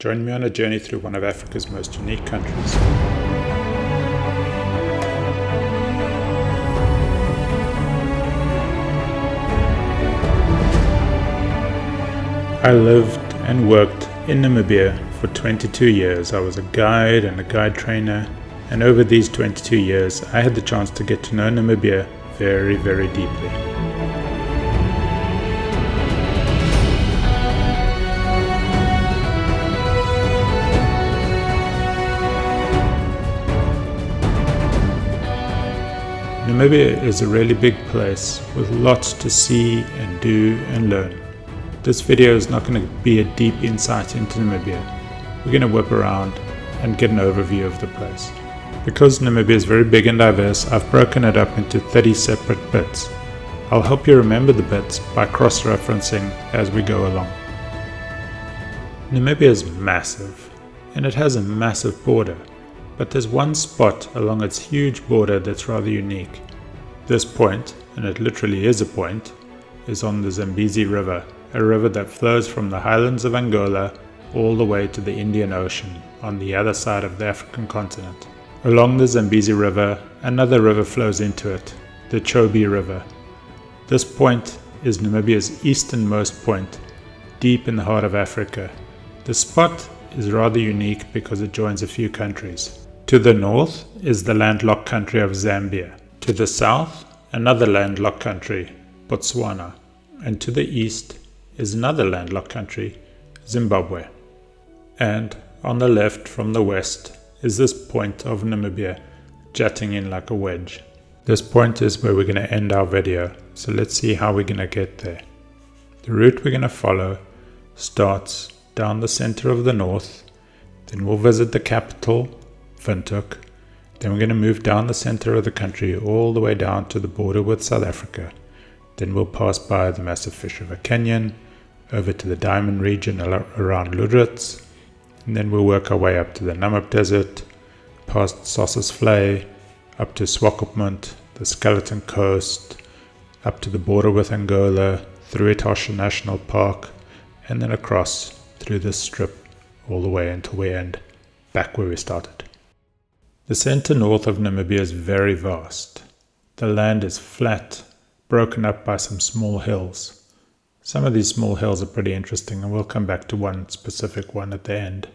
Join me on a journey through one of Africa's most unique countries. I lived and worked in Namibia for 22 years. I was a guide and a guide trainer, and over these 22 years I had the chance to get to know Namibia very, very deeply. Namibia is a really big place with lots to see and do and learn. This video is not going to be a deep insight into Namibia. We're going to whip around and get an overview of the place. Because Namibia is very big and diverse, I've broken it up into 30 separate bits. I'll help you remember the bits by cross-referencing as we go along. Namibia is massive, and it has a massive border, but there's one spot along its huge border that's rather unique. This point, and it literally is a point, is on the Zambezi River, a river that flows from the highlands of Angola all the way to the Indian Ocean on the other side of the African continent. Along the Zambezi River, another river flows into it, the Chobe River. This point is Namibia's easternmost point, deep in the heart of Africa. The spot is rather unique because it joins a few countries. To the north is the landlocked country of Zambia. To the south, another landlocked country, Botswana. And to the east is another landlocked country, Zimbabwe. And on the left from the west is this point of Namibia jutting in like a wedge. This point is where we're going to end our video, so let's see how we're going to get there. The route we're going to follow starts down the center of the north, then we'll visit the capital, Windhoek, then we're going to move down the center of the country all the way down to the border with South Africa. Then we'll pass by the massive Fish River Canyon, over to the Diamond region around Lüderitz, and then we'll work our way up to the Namib Desert, past Sossusvlei, up to Swakopmund, the Skeleton Coast, up to the border with Angola, through Etosha National Park, and then across through this strip all the way until we end back where we started. The center north of Namibia is very vast. The land is flat, broken up by some small hills. Some of these small hills are pretty interesting, and we'll come back to one specific one at the end.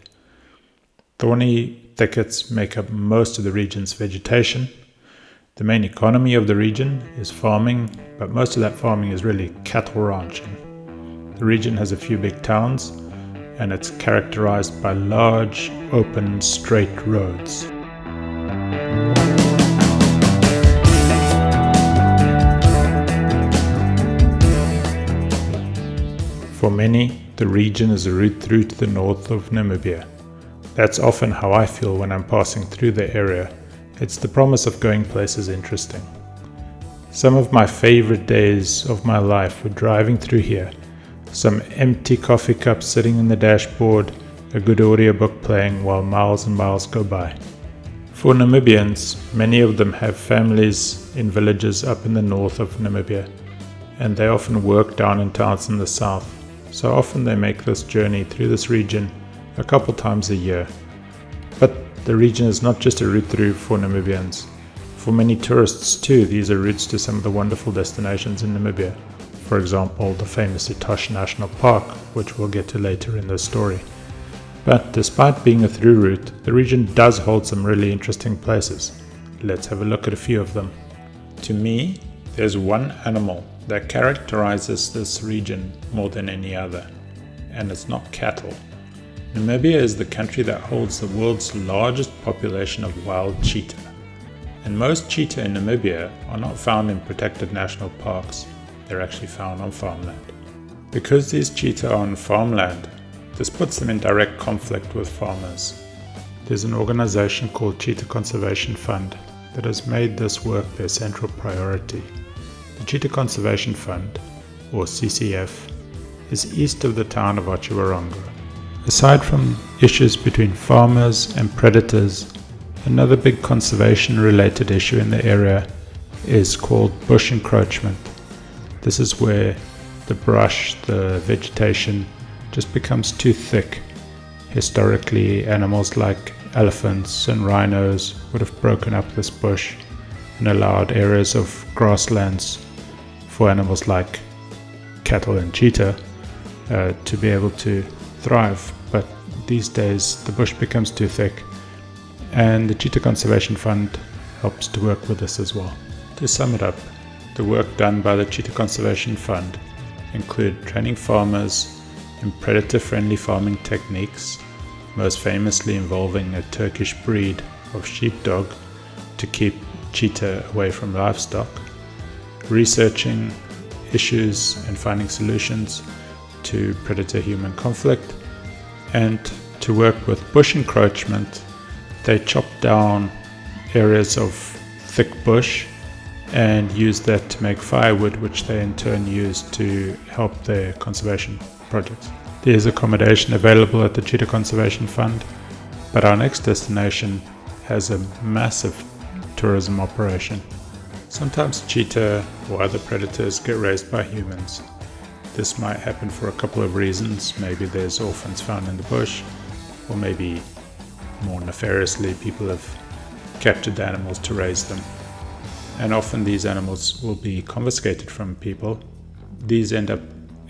Thorny thickets make up most of the region's vegetation. The main economy of the region is farming, but most of that farming is really cattle ranching. The region has a few big towns, and it's characterized by large, open, straight roads. For many, the region is a route through to the north of Namibia. That's often how I feel when I'm passing through the area. It's the promise of going places interesting. Some of my favorite days of my life were driving through here. Some empty coffee cups sitting in the dashboard, a good audiobook playing while miles and miles go by. For Namibians, many of them have families in villages up in the north of Namibia, and they often work down in towns in the south. So often they make this journey through this region a couple times a year. But the region is not just a route through for Namibians. For many tourists too, these are routes to some of the wonderful destinations in Namibia. For example, the famous Etosha National Park, which we'll get to later in this story. But despite being a through route, the region does hold some really interesting places. Let's have a look at a few of them. To me, there's one animal that characterizes this region more than any other, and it's not cattle. Namibia is the country that holds the world's largest population of wild cheetah. And most cheetah in Namibia are not found in protected national parks, they're actually found on farmland. Because these cheetah are on farmland, this puts them in direct conflict with farmers. There's an organization called Cheetah Conservation Fund that has made this work their central priority. The Cheetah Conservation Fund, or CCF, is east of the town of Oranjemund. Aside from issues between farmers and predators, another big conservation-related issue in the area is called bush encroachment. This is where the brush, the vegetation, just becomes too thick Historically, animals like elephants and rhinos would have broken up this bush and allowed areas of grasslands for animals like cattle and cheetah to be able to thrive. But these days the bush becomes too thick, and the Cheetah Conservation Fund helps to work with this as well. To sum it up, the work done by the Cheetah Conservation Fund include training farmers in predator-friendly farming techniques, most famously involving a Turkish breed of sheepdog to keep cheetah away from livestock, researching issues and finding solutions to predator-human conflict, and to work with bush encroachment. They chop down areas of thick bush and use that to make firewood, which they in turn use to help their conservation projects. There is accommodation available at the Cheetah Conservation Fund, but our next destination has a massive tourism operation. Sometimes cheetah or other predators get raised by humans. This might happen for a couple of reasons. Maybe there's orphans found in the bush, or maybe more nefariously people have captured the animals to raise them. And often these animals will be confiscated from people. These end up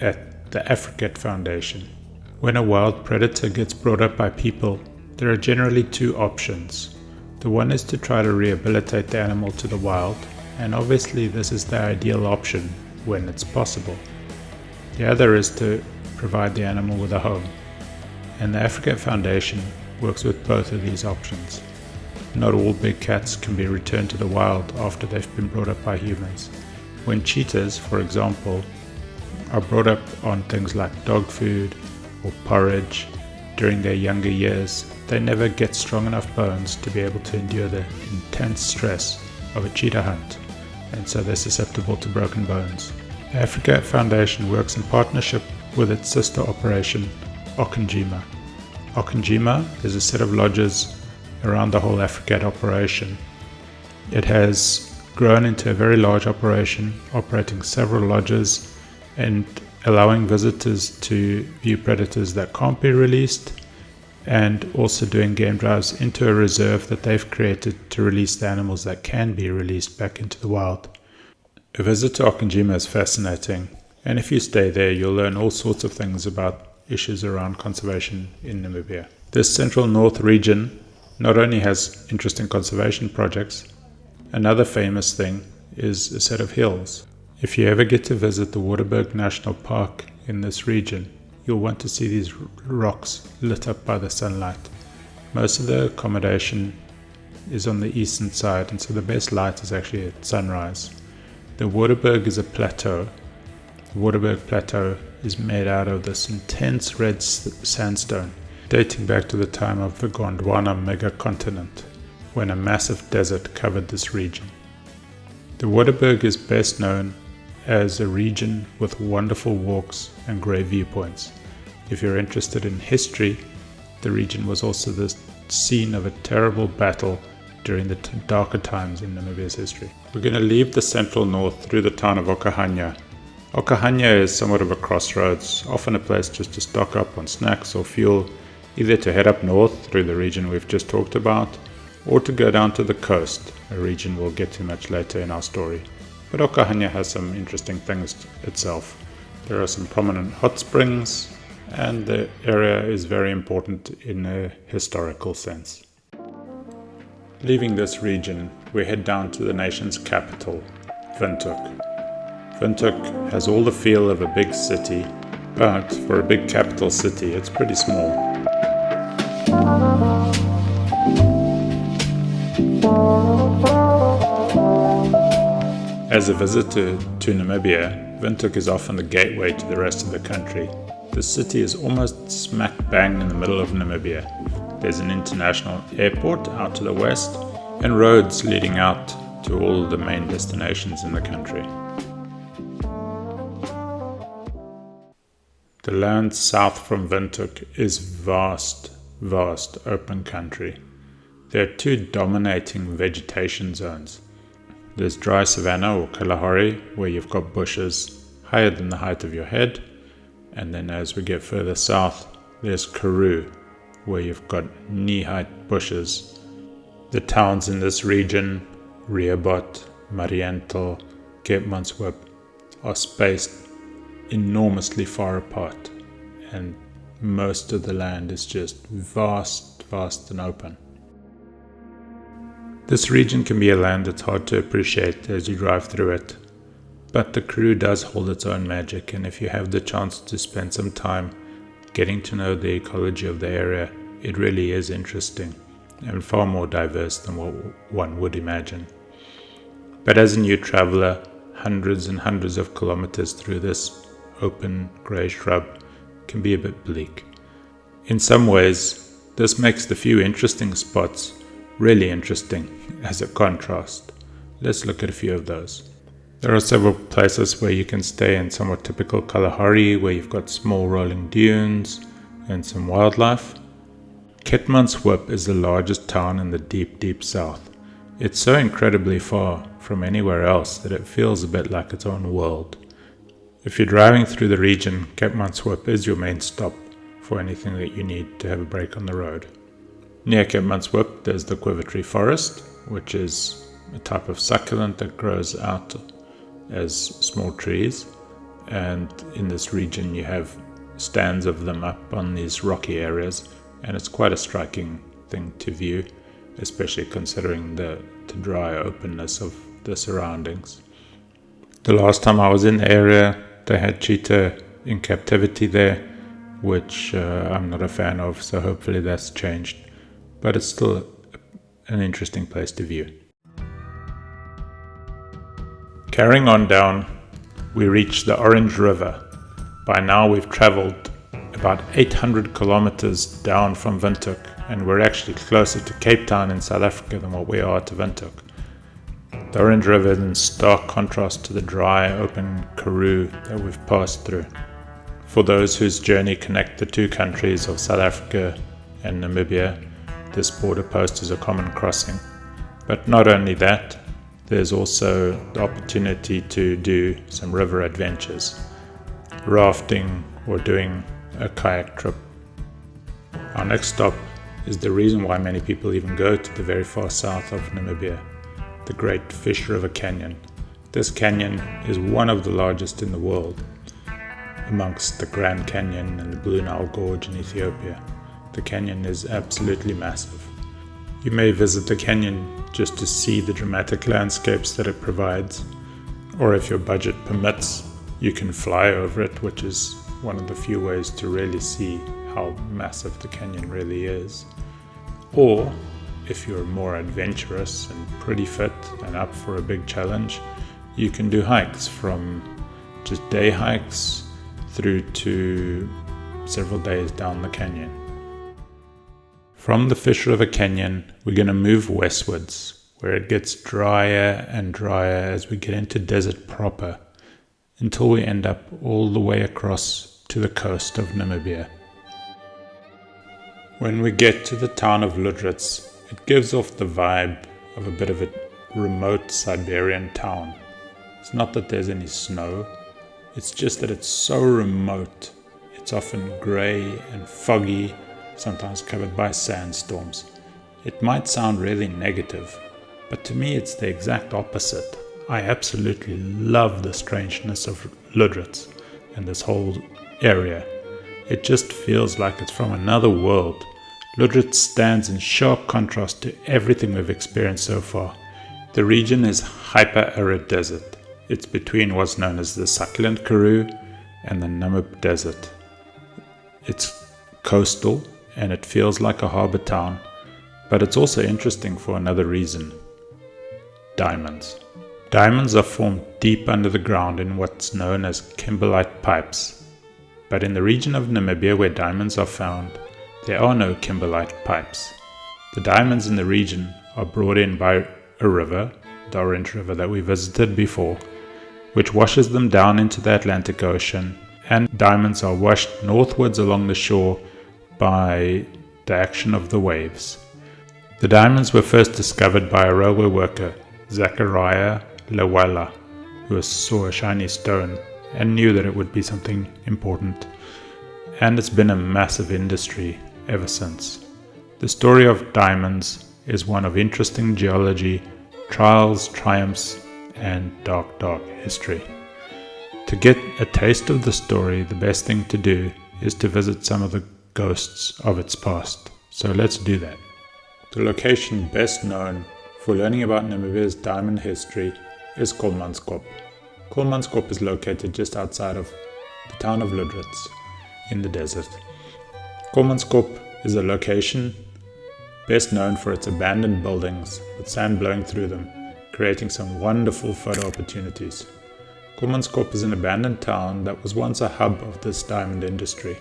at the Africat Foundation. When a wild predator gets brought up by people, there are generally two options. The one is to try to rehabilitate the animal to the wild, and obviously this is the ideal option when it's possible. The other is to provide the animal with a home, and the Africat Foundation works with both of these options. Not all big cats can be returned to the wild after they've been brought up by humans. When cheetahs, for example, are brought up on things like dog food or porridge during their younger years, they never get strong enough bones to be able to endure the intense stress of a cheetah hunt, and so they're susceptible to broken bones. The Africat Foundation works in partnership with its sister operation, Oranjemund. Oranjemund is a set of lodges around the whole Africat operation. It has grown into a very large operation, operating several lodges and allowing visitors to view predators that can't be released, and also doing game drives into a reserve that they've created to release the animals that can be released back into the wild. A visit to Oranjemund is fascinating, and if you stay there you'll learn all sorts of things about issues around conservation in Namibia. This central north region not only has interesting conservation projects, another famous thing is a set of hills. If you ever get to visit the Brandberg National Park in this region, you'll want to see these rocks lit up by the sunlight. Most of the accommodation is on the eastern side, and so the best light is actually at sunrise. The Brandberg is a plateau. The Brandberg Plateau is made out of this intense red sandstone, dating back to the time of the Gondwana megacontinent, when a massive desert covered this region. The Brandberg is best known as a region with wonderful walks and great viewpoints. If you're interested in history, the region was also the scene of a terrible battle during the darker times in Namibia's history. We're going to leave the central north through the town of Okahanya. Okahanya is somewhat of a crossroads, often a place just to stock up on snacks or fuel, either to head up north through the region we've just talked about, or to go down to the coast, a region we'll get to much later in our story. But Okahanya has some interesting things itself. There are some prominent hot springs, and the area is very important in a historical sense. Leaving this region, we head down to the nation's capital, Windhoek. Windhoek has all the feel of a big city, but for a big capital city, it's pretty small. As a visitor to Namibia, Windhoek is often the gateway to the rest of the country. The city is almost smack bang in the middle of Namibia. There's an international airport out to the west, and roads leading out to all the main destinations in the country. The land south from Windhoek is vast open country. There are two dominating vegetation zones. There's dry savanna or Kalahari, where you've got bushes higher than the height of your head, and then as we get further south, there's Karoo, where you've got knee-height bushes. The towns in this region, Rehoboth, Mariental, Keetmanshoop, are spaced enormously far apart, and most of the land is just vast and open. This region can be a land that's hard to appreciate as you drive through it, but the Karoo does hold its own magic, and if you have the chance to spend some time getting to know the ecology of the area, it really is interesting and far more diverse than what one would imagine. But as a new traveler, hundreds and hundreds of kilometers through this open grey shrub can be a bit bleak. In some ways, this makes the few interesting spots really interesting as a contrast. Let's look at a few of those. There are several places where you can stay in somewhat typical Kalahari, where you've got small rolling dunes and some wildlife. Keetmanshoop is the largest town in the deep south. It's so incredibly far from anywhere else that it feels a bit like its own world. If you're driving through the region, Keetmanshoop is your main stop for anything that you need to have a break on the road. Near Keetmanshoop, there's the quiver tree forest, which is a type of succulent that grows out as small trees, and in this region you have stands of them up on these rocky areas, and it's quite a striking thing to view, especially considering the dry openness of the surroundings. The last time I was in the area, they had cheetah in captivity there, which I'm not a fan of, so hopefully that's changed, but it's still an interesting place to view. Carrying on down, we reach the Orange River. By now we've traveled about 800 kilometers down from Windhoek, and we're actually closer to Cape Town in South Africa than what we are to Windhoek. The Orange River is in stark contrast to the dry, open Karoo that we've passed through. For those whose journey connect the two countries of South Africa and Namibia, this border post is a common crossing. But not only that, there's also the opportunity to do some river adventures, rafting or doing a kayak trip. Our next stop is the reason why many people even go to the very far south of Namibia, the Great Fish River Canyon. This canyon is one of the largest in the world, amongst the Grand Canyon and the Blue Nile Gorge in Ethiopia. The canyon is absolutely massive. You may visit the canyon just to see the dramatic landscapes that it provides, or if your budget permits, you can fly over it, which is one of the few ways to really see how massive the canyon really is. Or, if you're more adventurous and pretty fit and up for a big challenge, you can do hikes, from just day hikes through to several days down the canyon. From the Fish River Canyon, we're going to move westwards, where it gets drier and drier as we get into desert proper, until we end up all the way across to the coast of Namibia. When we get to the town of Lüderitz, it gives off the vibe of a bit of a remote Siberian town. It's not that there's any snow, it's just that it's so remote. It's often grey and foggy, sometimes covered by sandstorms. It might sound really negative, but to me it's the exact opposite. I absolutely love the strangeness of Lüderitz and this whole area. It just feels like it's from another world. Lüderitz stands in sharp contrast to everything we've experienced so far. The region is hyper-arid desert. It's between what's known as the succulent Karoo and the Namib Desert. It's coastal and it feels like a harbour town, but it's also interesting for another reason. Diamonds. Diamonds are formed deep under the ground in what's known as kimberlite pipes. But in the region of Namibia where diamonds are found, there are no kimberlite pipes. The diamonds in the region are brought in by a river, the Orange River that we visited before, which washes them down into the Atlantic Ocean, and diamonds are washed northwards along the shore by the action of the waves. The diamonds were first discovered by a railway worker, Zachariah Lewala, who saw a shiny stone and knew that it would be something important. And it's been a massive industry ever since. The story of diamonds is one of interesting geology, trials, triumphs, and dark, dark history. To get a taste of the story, the best thing to do is to visit some of the ghosts of its past. So let's do that. The location best known for learning about Namibia's diamond history is Kolmanskop. Kolmanskop is located just outside of the town of Lüderitz in the desert. Kolmanskop is a location best known for its abandoned buildings with sand blowing through them, creating some wonderful photo opportunities. Kolmanskop is an abandoned town that was once a hub of this diamond industry.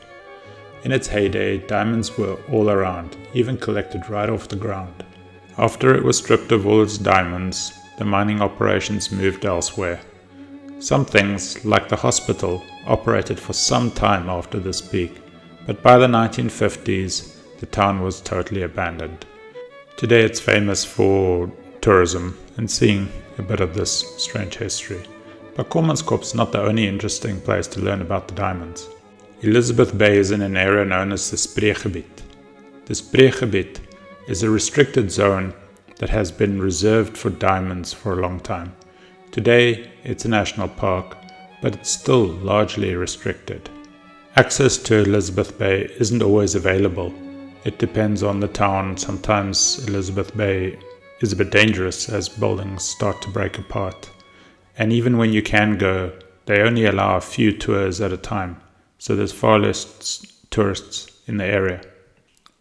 In its heyday, diamonds were all around, even collected right off the ground. After it was stripped of all its diamonds, the mining operations moved elsewhere. Some things, like the hospital, operated for some time after this peak, but by the 1950s, the town was totally abandoned. Today it's famous for tourism and seeing a bit of this strange history. But Kolmanskop is not the only interesting place to learn about the diamonds. Elizabeth Bay is in an area known as the Spreekgebied. The Spreekgebied is a restricted zone that has been reserved for diamonds for a long time. Today it's a national park, but it's still largely restricted. Access to Elizabeth Bay isn't always available. It depends on the town. Sometimes Elizabeth Bay is a bit dangerous as buildings start to break apart. And even when you can go, they only allow a few tours at a time, so there's far less tourists in the area.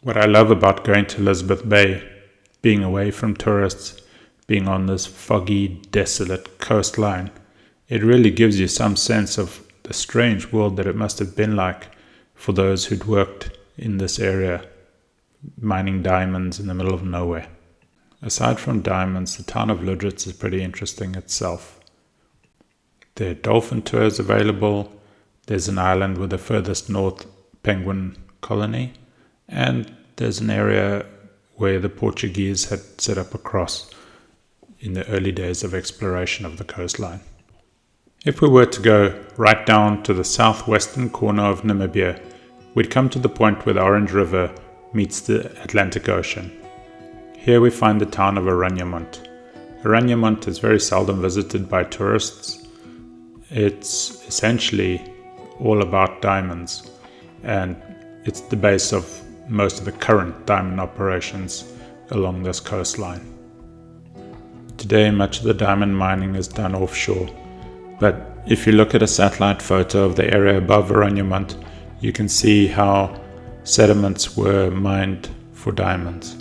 What I love about going to Elizabeth Bay, being away from tourists, being on this foggy, desolate coastline, it really gives you some sense of the strange world that it must have been like for those who'd worked in this area, mining diamonds in the middle of nowhere. Aside from diamonds, the town of Lüderitz is pretty interesting itself. There are dolphin tours available, there's an island with the furthest north penguin colony, and there's an area where the Portuguese had set up a cross in the early days of exploration of the coastline. If we were to go right down to the southwestern corner of Namibia, we'd come to the point where the Orange River meets the Atlantic Ocean. Here we find the town of Oranjemund. Oranjemund is very seldom visited by tourists. It's essentially all about diamonds, and it's the base of most of the current diamond operations along this coastline. Today, much of the diamond mining is done offshore, but if you look at a satellite photo of the area above Oranjemund, you can see how sediments were mined for diamonds.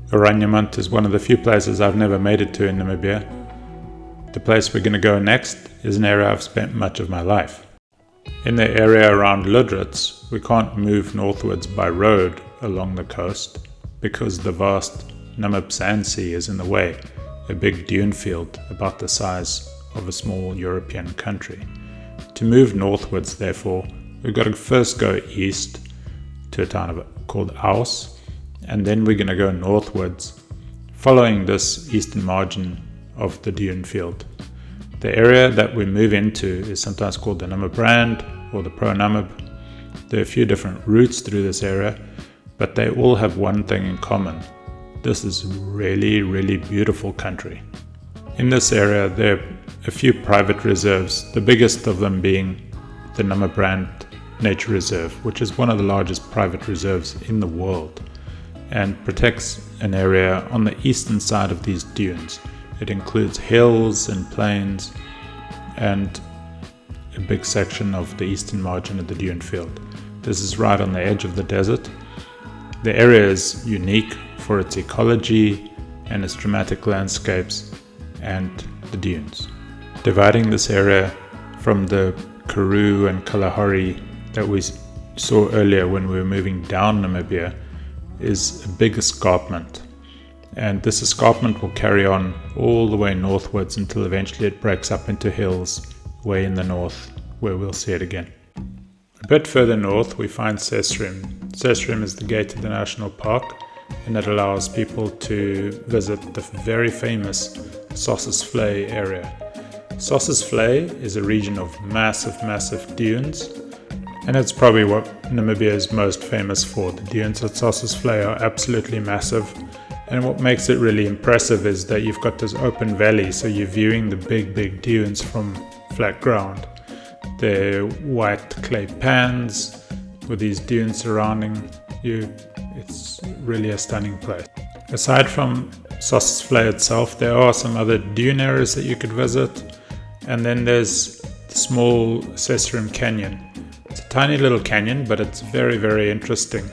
Oranjemund is one of the few places I've never made it to in Namibia. The place we're going to go next is an area I've spent much of my life. In the area around Lüderitz, we can't move northwards by road along the coast because the vast Namib Sand Sea is in the way, a big dune field about the size of a small European country. To move northwards, therefore, we've got to first go east to a town called Aus, and then we're going to go northwards, following this eastern margin of the dune field. The area that we move into is sometimes called the NamibRand or the Pro-Namib. There are a few different routes through this area, but they all have one thing in common. This is really, really beautiful country. In this area there are a few private reserves, the biggest of them being the NamibRand Nature Reserve, which is one of the largest private reserves in the world and protects an area on the eastern side of these dunes. It includes hills and plains and a big section of the eastern margin of the dune field. This is right on the edge of the desert. The area is unique for its ecology and its dramatic landscapes and the dunes. Dividing this area from the Karoo and Kalahari that we saw earlier when we were moving down Namibia is a big escarpment. And this escarpment will carry on all the way northwards until eventually it breaks up into hills way in the north, where we'll see it again. A bit further north we find Sesriem. Sesriem is the gate to the national park, and it allows people to visit the very famous Sossusvlei area. Sossusvlei is a region of massive dunes, And it's probably what Namibia is most famous for. The dunes at Sossusvlei are absolutely massive. And what makes it really impressive is that you've got this open valley, so you're viewing the big dunes from flat ground. They're white clay pans with these dunes surrounding you. It's really a stunning place. Aside from Sossusvlei itself, there are some other dune areas that you could visit. And then there's the small Sesriem Canyon. It's a tiny little canyon, but it's very interesting.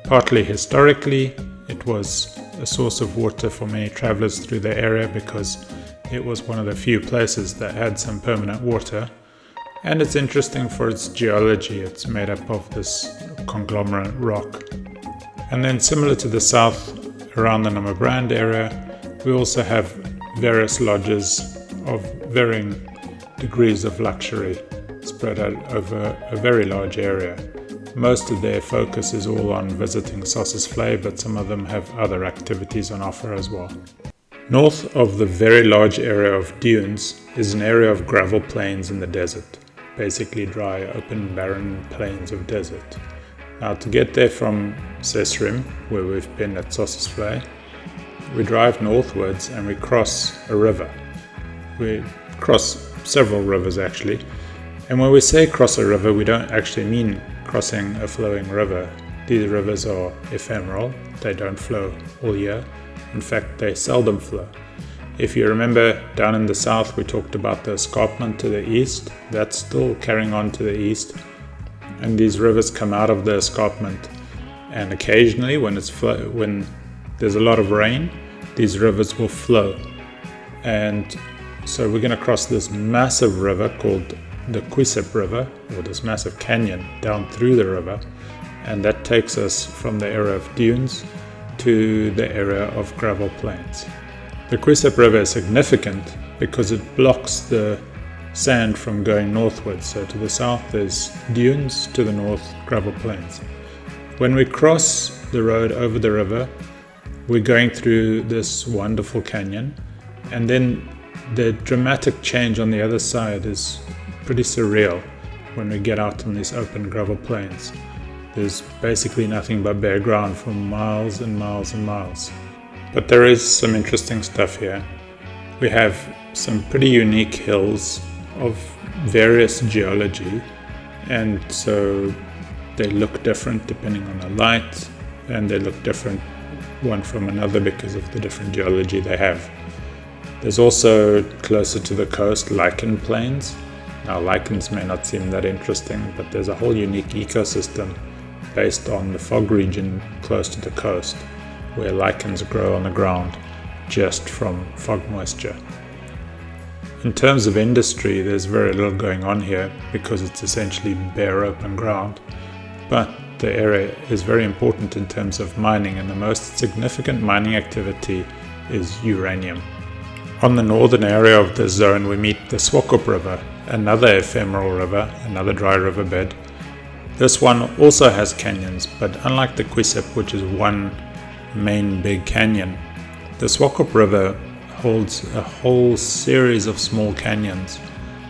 Partly historically, it was a source of water for many travelers through the area because it was one of the few places that had some permanent water. And it's interesting for its geology. It's made up of this conglomerate rock. And then similar to the south, around the NamibRand area, we also have various lodges of varying degrees of luxury spread out over a very large area. Most of their focus is all on visiting Sossusvlei, but some of them have other activities on offer as well. North of the very large area of dunes is an area of gravel plains in the desert, basically dry, open, barren plains of desert. Now to get there from Sesriem, where we've been at Sossusvlei, we drive northwards and we cross a river. We cross several rivers actually, and when we say cross a river, we don't actually mean crossing a flowing river. These rivers are ephemeral, they don't flow all year. In fact, they seldom flow. If you remember down in the south, we talked about the Swakopmund to the east. That's still carrying on to the east. And these rivers come out of the escarpment, and occasionally when there's a lot of rain, these rivers will flow. And so we're going to cross this massive river called the Tsumeb River, or this massive canyon down through the river, and that takes us from the area of dunes to the area of gravel plains. The Tsumeb River is significant because it blocks the sand from going northwards. So to the south there's dunes, to the north gravel plains. When we cross the road over the river, we're going through this wonderful canyon, and then the dramatic change on the other side is pretty surreal when we get out on these open gravel plains. There's basically nothing but bare ground for miles and miles and miles. But there is some interesting stuff here. We have some pretty unique hills of various geology, and so they look different depending on the light, and they look different one from another because of the different geology they have. There's also, closer to the coast, lichen plains. Now lichens may not seem that interesting, but there's a whole unique ecosystem based on the fog region close to the coast, where lichens grow on the ground just from fog moisture. In terms of industry, there's very little going on here because it's essentially bare open ground, but the area is very important in terms of mining, and the most significant mining activity is uranium. On the northern area of this zone we meet the Swakopmund River, another ephemeral river, another dry riverbed. This one also has canyons, but unlike the Tsumeb, which is one main big canyon, the Swakopmund River holds a whole series of small canyons,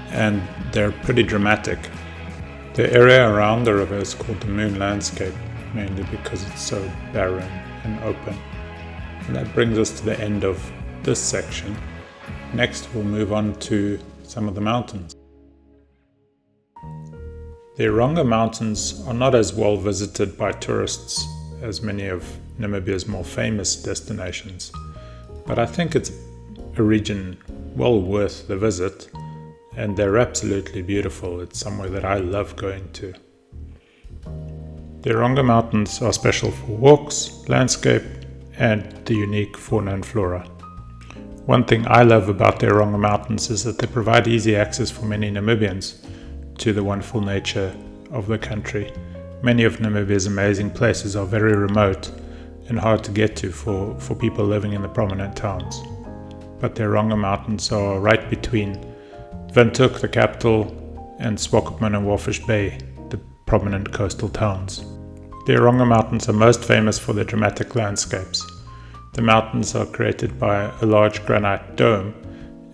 and they're pretty dramatic. The area around the river is called the Moon Landscape, mainly because it's so barren and open. And that brings us to the end of this section. Next we'll move on to some of the mountains. The Erongo Mountains are not as well visited by tourists as many of Namibia's more famous destinations, but I think it's a region well worth the visit, and they're absolutely beautiful. It's somewhere that I love going to. The Erongo Mountains are special for walks, landscape, and the unique fauna and flora. One thing I love about the Erongo Mountains is that they provide easy access for many Namibians to the wonderful nature of the country. Many of Namibia's amazing places are very remote and hard to get to for people living in the prominent towns. But the Erongo Mountains are right between Windhoek, the capital, and Swakopmund and Walvis Bay, the prominent coastal towns. The Erongo Mountains are most famous for their dramatic landscapes. The mountains are created by a large granite dome,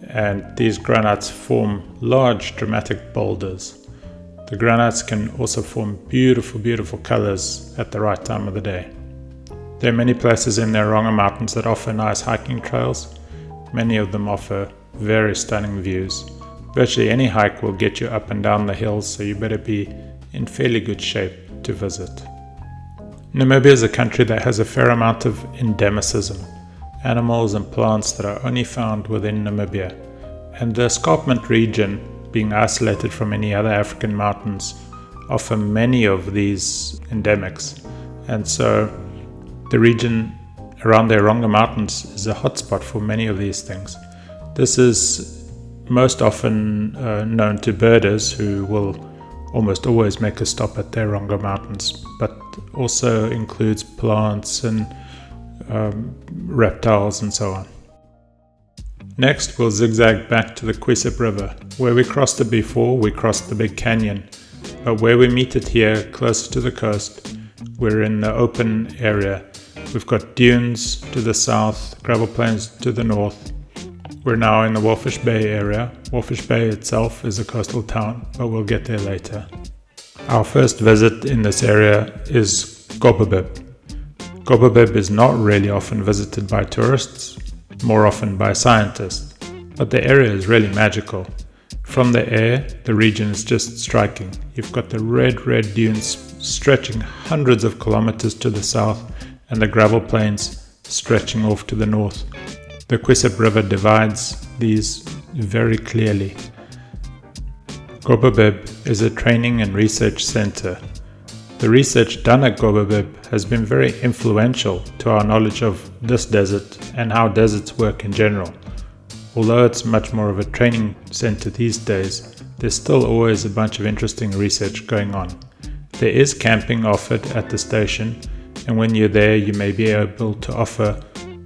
and these granites form large dramatic boulders. The granites can also form beautiful, beautiful colors at the right time of the day. There are many places in the Erongo Mountains that offer nice hiking trails. Many of them offer very stunning views. Virtually any hike will get you up and down the hills, so you better be in fairly good shape to visit. Namibia is a country that has a fair amount of endemicism, animals and plants that are only found within Namibia. And the Swakopmund region, being isolated from any other African mountains, offer many of these endemics. And so the region around the Erongo Mountains is a hotspot for many of these things. This is most often known to birders who will almost always make a stop at the Erongo Mountains, but also includes plants and reptiles and so on. Next, we'll zigzag back to the Tsumeb River. Where we crossed it before, we crossed the big canyon, but where we meet it here, closer to the coast, we're in the open area. We've got dunes to the south, gravel plains to the north. We're now in the Walvis Bay area. Walvis Bay itself is a coastal town, but we'll get there later. Our first visit in this area is Gobabib. Gobabib is not really often visited by tourists, more often by scientists, but the area is really magical. From the air, the region is just striking. You've got the red dunes stretching hundreds of kilometers to the south and the gravel plains stretching off to the north. The Tsumeb River divides these very clearly. Gobabib is a training and research center. The research done at Gobabib has been very influential to our knowledge of this desert and how deserts work in general. Although it's much more of a training center these days, there's still always a bunch of interesting research going on. There is camping offered at the station, and when you're there you may be able to offer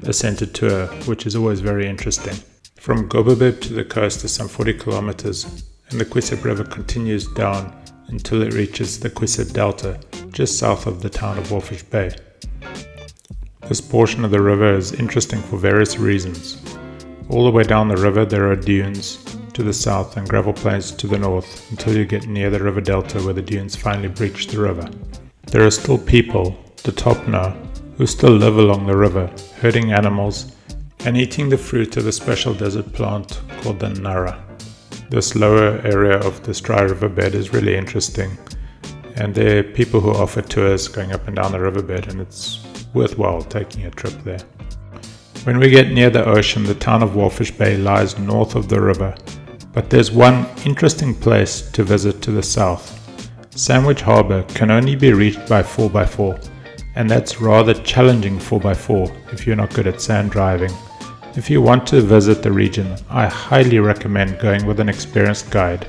a center tour, which is always very interesting. From Gobabib to the coast is some 40 kilometers, and the Tsumeb River continues down until it reaches the Tsumeb Delta, just south of the town of Walvis Bay. This portion of the river is interesting for various reasons. All the way down the river there are dunes to the south and gravel plains to the north until you get near the river delta where the dunes finally breach the river. There are still people, the Topna, who still live along the river, herding animals and eating the fruit of a special desert plant called the nara. This lower area of this dry riverbed is really interesting, and there are people who offer tours going up and down the riverbed, and it's worthwhile taking a trip there. When we get near the ocean, the town of Walvis Bay lies north of the river, but there's one interesting place to visit to the south. Sandwich Harbour can only be reached by 4x4, and that's rather challenging 4x4 if you're not good at sand driving. If you want to visit the region, I highly recommend going with an experienced guide,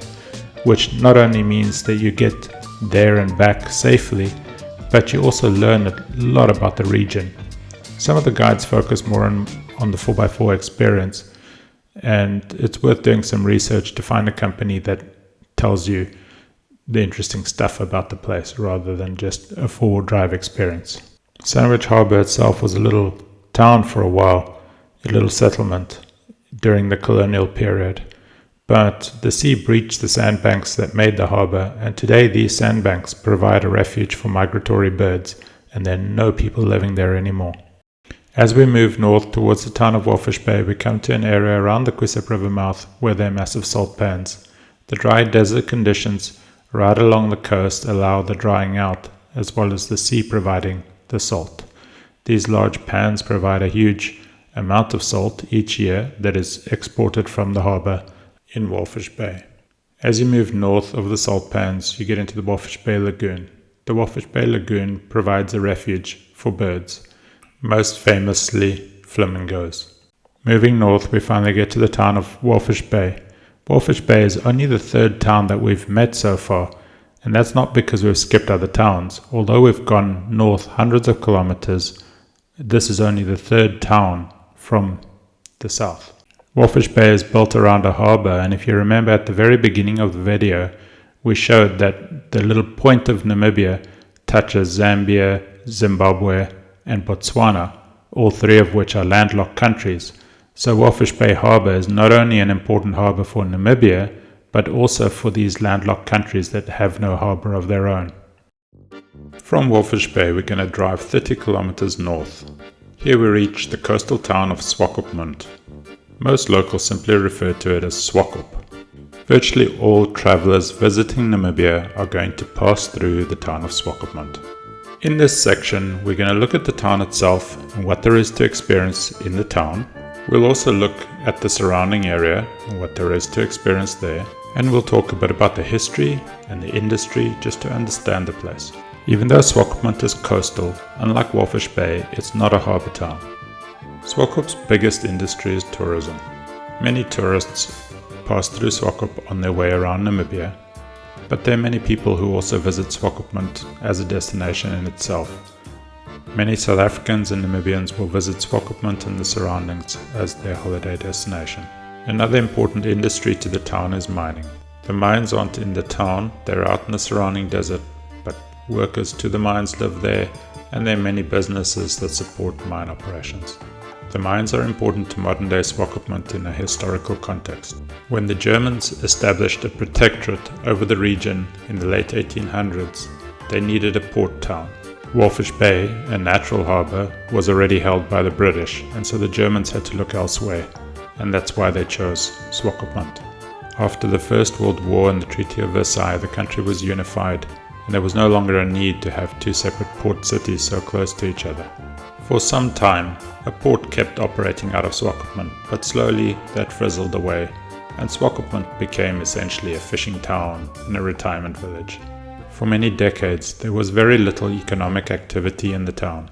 which not only means that you get there and back safely, but you also learn a lot about the region. Some of the guides focus more on the 4x4 experience, and it's worth doing some research to find a company that tells you the interesting stuff about the place rather than just a 4-wheel drive experience. Sandwich Harbour itself was a little town for a while, a little settlement during the colonial period, but the sea breached the sandbanks that made the harbour, and today these sandbanks provide a refuge for migratory birds, and there are no people living there anymore. As we move north towards the town of Walvis Bay, we come to an area around the Tsumeb River mouth where there are massive salt pans. The dry desert conditions right along the coast allow the drying out, as well as the sea providing the salt. These large pans provide a huge amount of salt each year that is exported from the harbour in Walvis Bay. As you move north of the salt pans, you get into the Walvis Bay Lagoon. The Walvis Bay Lagoon provides a refuge for birds, most famously flamingos. Moving north, we finally get to the town of Walvis Bay. Walvis Bay is only the third town that we've met so far, and that's not because we've skipped other towns. Although we've gone north hundreds of kilometers, this is only the third town from the south. Walvis Bay is built around a harbour, and if you remember at the very beginning of the video, we showed that the little point of Namibia touches Zambia, Zimbabwe and Botswana, all three of which are landlocked countries. So Walvis Bay Harbour is not only an important harbour for Namibia, but also for these landlocked countries that have no harbour of their own. From Walvis Bay we're going to drive 30 kilometers north. Here we reach the coastal town of Swakopmund. Most locals simply refer to it as Swakop. Virtually all travellers visiting Namibia are going to pass through the town of Swakopmund. In this section we're going to look at the town itself and what there is to experience in the town. We'll also look at the surrounding area and what there is to experience there, and we'll talk a bit about the history and the industry just to understand the place. Even though Swakopmund is coastal, unlike Walvis Bay, it's not a harbour town. Swakop's biggest industry is tourism. Many tourists pass through Swakop on their way around Namibia, but there are many people who also visit Swakopmund as a destination in itself. Many South Africans and Namibians will visit Swakopmund and the surroundings as their holiday destination. Another important industry to the town is mining. The mines aren't in the town, they're out in the surrounding desert, but workers to the mines live there, and there are many businesses that support mine operations. The mines are important to modern-day Swakopmund in a historical context. When the Germans established a protectorate over the region in the late 1800s, they needed a port town. Walvis Bay, a natural harbour, was already held by the British, and so the Germans had to look elsewhere, and that's why they chose Swakopmund. After the First World War and the Treaty of Versailles, the country was unified, and there was no longer a need to have two separate port cities so close to each other. For some time, a port kept operating out of Swakopmund, but slowly that frizzled away, and Swakopmund became essentially a fishing town and a retirement village. For many decades, there was very little economic activity in the town.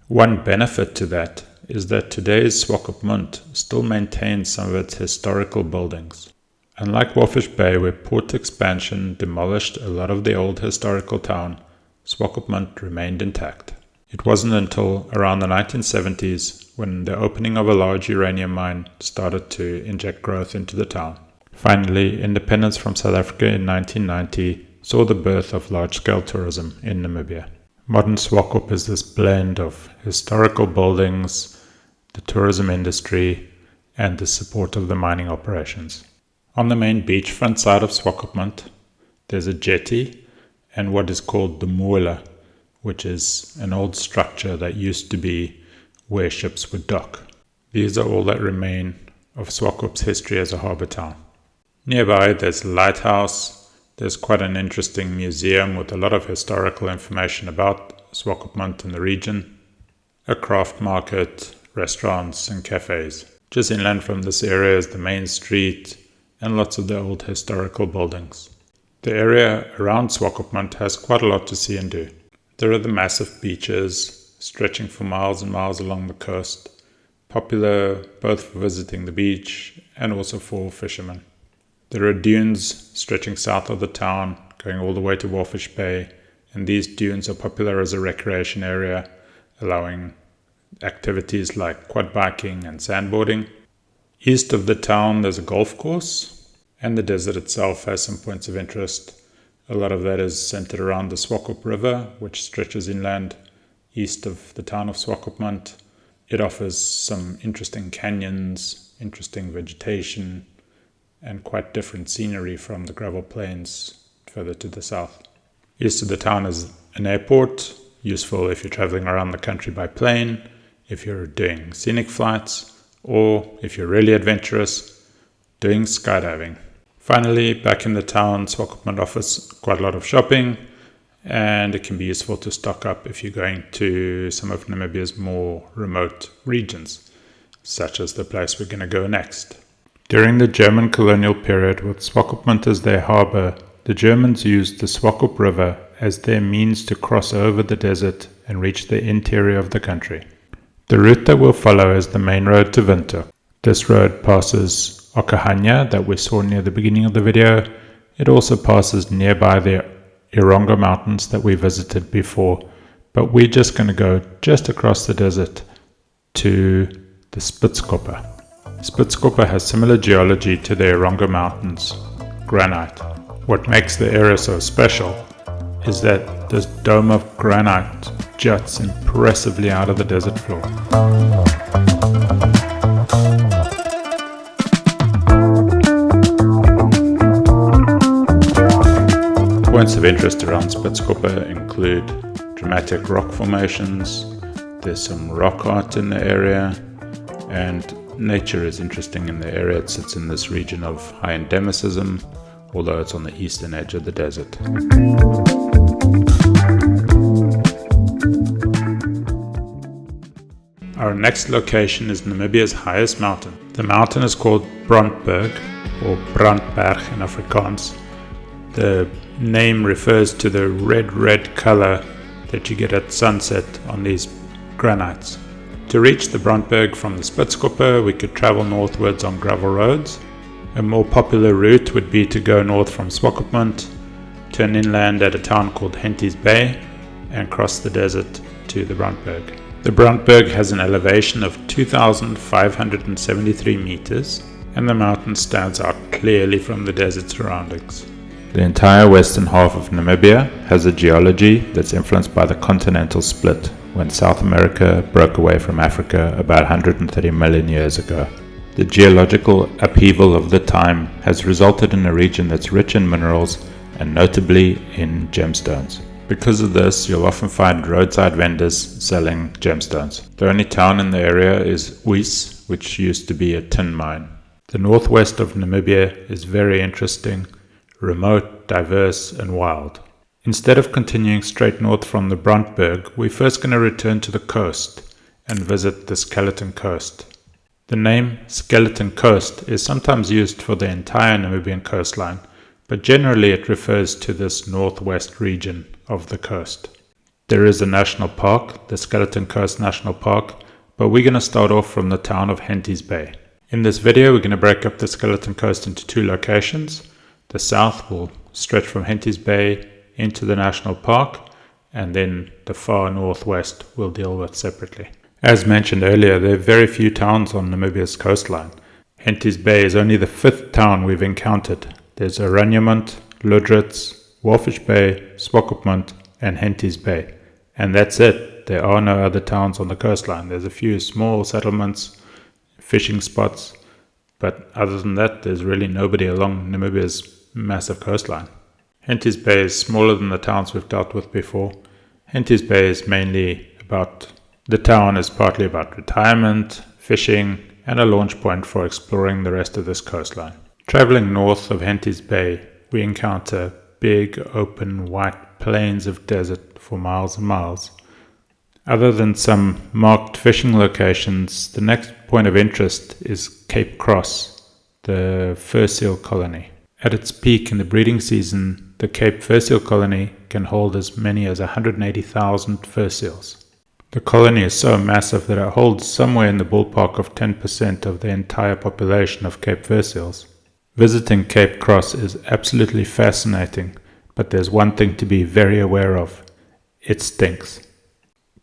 One benefit to that is that today's Swakopmund still maintains some of its historical buildings. Unlike Walvis Bay, where port expansion demolished a lot of the old historical town, Swakopmund remained intact. It wasn't until around the 1970s when the opening of a large uranium mine started to inject growth into the town. Finally, independence from South Africa in 1990 saw the birth of large-scale tourism in Namibia. Modern Swakop is this blend of historical buildings, the tourism industry, and the support of the mining operations. On the main beachfront side of Swakopmund, there's a jetty and what is called the moorla, which is an old structure that used to be where ships would dock. These are all that remain of Swakop's history as a harbour town. Nearby there's a lighthouse. There's quite an interesting museum with a lot of historical information about Swakopmund and the region, a craft market, restaurants and cafes. Just inland from this area is the main street and lots of the old historical buildings. The area around Swakopmund has quite a lot to see and do. There are the massive beaches stretching for miles and miles along the coast, popular both for visiting the beach and also for fishermen. There are dunes stretching south of the town, going all the way to Walvis Bay, and these dunes are popular as a recreation area, allowing activities like quad biking and sandboarding. East of the town there's a golf course, and the desert itself has some points of interest. A lot of that is centered around the Swakop River, which stretches inland east of the town of Swakopmund. It offers some interesting canyons, interesting vegetation, and quite different scenery from the gravel plains further to the south. East of the town is an airport, useful if you're traveling around the country by plane, if you're doing scenic flights, or if you're really adventurous, doing skydiving. Finally, back in the town, Swakopmund offers quite a lot of shopping, and it can be useful to stock up if you're going to some of Namibia's more remote regions, such as the place we're going to go next. During the German colonial period, with Swakopmund as their harbour, the Germans used the Swakop River as their means to cross over the desert and reach the interior of the country. The route that we'll follow is the main road to Windhoek. This road passes Okahanya that we saw near the beginning of the video. It also passes nearby the Erongo Mountains that we visited before, but we're just going to go just across the desert to the Spitzkoppe. Spitzkoppe has similar geology to the Erongo Mountains, granite. What makes the area so special is that this dome of granite juts impressively out of the desert floor. Points of interest around Spitzkoppe include dramatic rock formations, there's some rock art in the area, and nature is interesting in the area. It sits in this region of high endemicism, although it's on the eastern edge of the desert. Our next location is Namibia's highest mountain. The mountain is called Brandberg, or Brandberg in Afrikaans. The name refers to the red color that you get at sunset on these granites. To reach the Brandberg from the Spitzkoppe, we could travel northwards on gravel roads. A more popular route would be to go north from Swakopmund, turn inland at a town called Henties Bay, and cross the desert to the Brandberg. The Brandberg has an elevation of 2,573 meters, and the mountain stands out clearly from the desert surroundings. The entire western half of Namibia has a geology that's influenced by the continental split, when South America broke away from Africa about 130 million years ago. The geological upheaval of the time has resulted in a region that's rich in minerals and notably in gemstones. Because of this, you'll often find roadside vendors selling gemstones. The only town in the area is Uys, which used to be a tin mine. The northwest of Namibia is very interesting, remote, diverse, and wild. Instead of continuing straight north from the Brandberg, we're first going to return to the coast and visit the Skeleton Coast. The name Skeleton Coast is sometimes used for the entire Namibian coastline, but generally it refers to this northwest region of the coast. There is a national park, the Skeleton Coast National Park, but we're going to start off from the town of Henties Bay. In this video, we're going to break up the Skeleton Coast into two locations. The south will stretch from Henties Bay into the national park, and then the far northwest we'll deal with separately. As mentioned earlier, there are very few towns on Namibia's coastline. Henties Bay is only the fifth town we've encountered. There's Oranjemund, Lüderitz, Walvis Bay, Swakopmund, and Henties Bay. And that's it. There are no other towns on the coastline. There's a few small settlements, fishing spots, but other than that, there's really nobody along Namibia's massive coastline. Henties Bay is smaller than the towns we've dealt with before. Henties Bay is mainly the town is partly about retirement, fishing, and a launch point for exploring the rest of this coastline. Traveling north of Henties Bay, we encounter big, open, white plains of desert for miles and miles. Other than some marked fishing locations, the next point of interest is Cape Cross, the fur seal colony. At its peak in the breeding season, the Cape fur seal colony can hold as many as 180,000 fur seals. The colony is so massive that it holds somewhere in the ballpark of 10% of the entire population of Cape fur seals. Visiting Cape Cross is absolutely fascinating, but there's one thing to be very aware of. It stinks.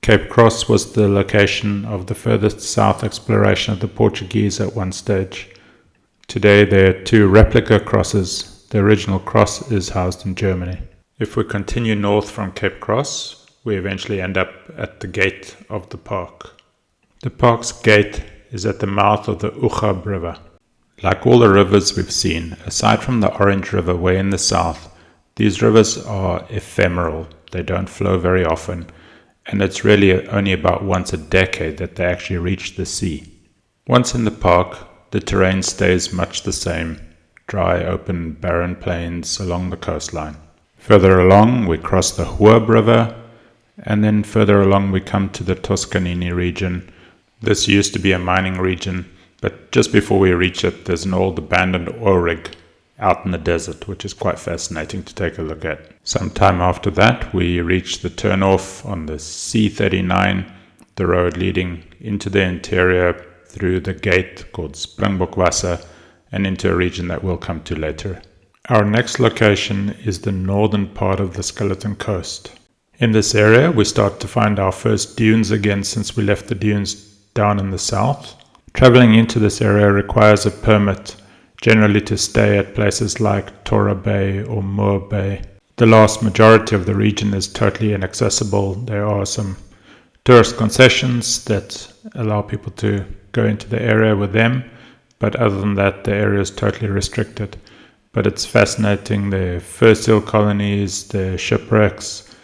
Cape Cross was the location of the furthest south exploration of the Portuguese at one stage. Today there are two replica crosses. The original cross is housed in Germany. If we continue north from Cape Cross, we eventually end up at the gate of the park. The park's gate is at the mouth of the Uchab River. Like all the rivers we've seen, aside from the Orange River way in the south, these rivers are ephemeral. They don't flow very often, and it's really only about once a decade that they actually reach the sea. Once in the park, the terrain stays much the same, dry, open, barren plains along the coastline. Further along, we cross the Huab River, and then further along we come to the Kunene region. This used to be a mining region, but just before we reach it, there's an old abandoned oil rig out in the desert, which is quite fascinating to take a look at. Sometime after that, we reach the turnoff on the C39, the road leading into the interior through the gate called Springbokwasse and into a region that we'll come to later. Our next location is the northern part of the Skeleton Coast. In this area, we start to find our first dunes again since we left the dunes down in the south. Traveling into this area requires a permit, generally to stay at places like Tora Bay or Moore Bay. The vast majority of the region is totally inaccessible. There are some tourist concessions that allow people to go into the area with them, but other than that, the area is totally restricted. but it's fascinating. The fur seal colonies, the shipwrecks.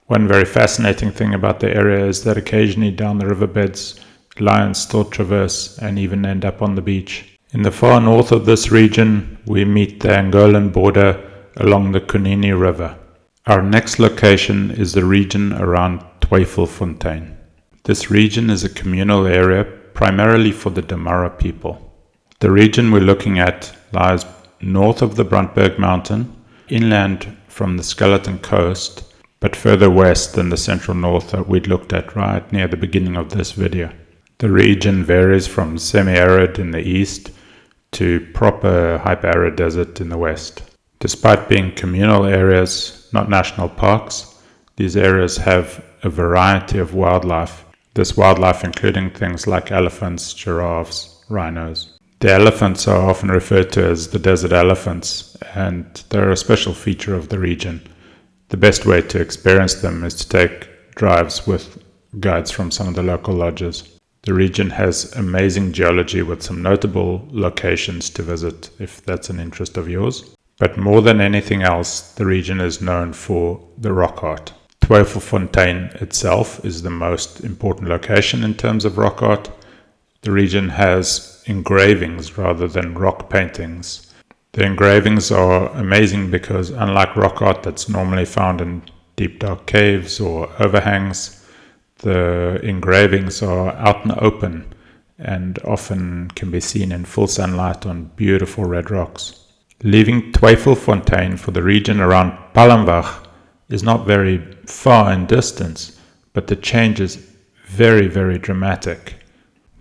One very fascinating thing about the area is that occasionally down the riverbeds, lions still traverse and even end up on the beach. In the far north of this region, we meet the Angolan border along the Kunene River. Our next location is the region around Twyfelfontein. This region is a communal area primarily for the Damara people. The region we're looking at lies north of the Brandberg Mountain, inland from the Skeleton Coast, but further west than the central north that we'd looked at right near the beginning of this video. The region varies from semi-arid in the east to proper hyper-arid desert in the west. Despite being communal areas, not national parks, these areas have a variety of wildlife. This wildlife including things like elephants, giraffes, rhinos. The elephants are often referred to as the desert elephants, and they're a special feature of the region. The best way to experience them is to take drives with guides from some of the local lodges. The region has amazing geology with some notable locations to visit if that's an interest of yours. But more than anything else, the region is known for the rock art. Twyfelfontein itself is the most important location in terms of rock art. The region has engravings rather than rock paintings. The engravings are amazing because unlike rock art that's normally found in deep dark caves or overhangs, the engravings are out in the open and often can be seen in full sunlight on beautiful red rocks. Leaving Twyfelfontein for the region around Palmwag is not very far in distance, but the change is very, very dramatic.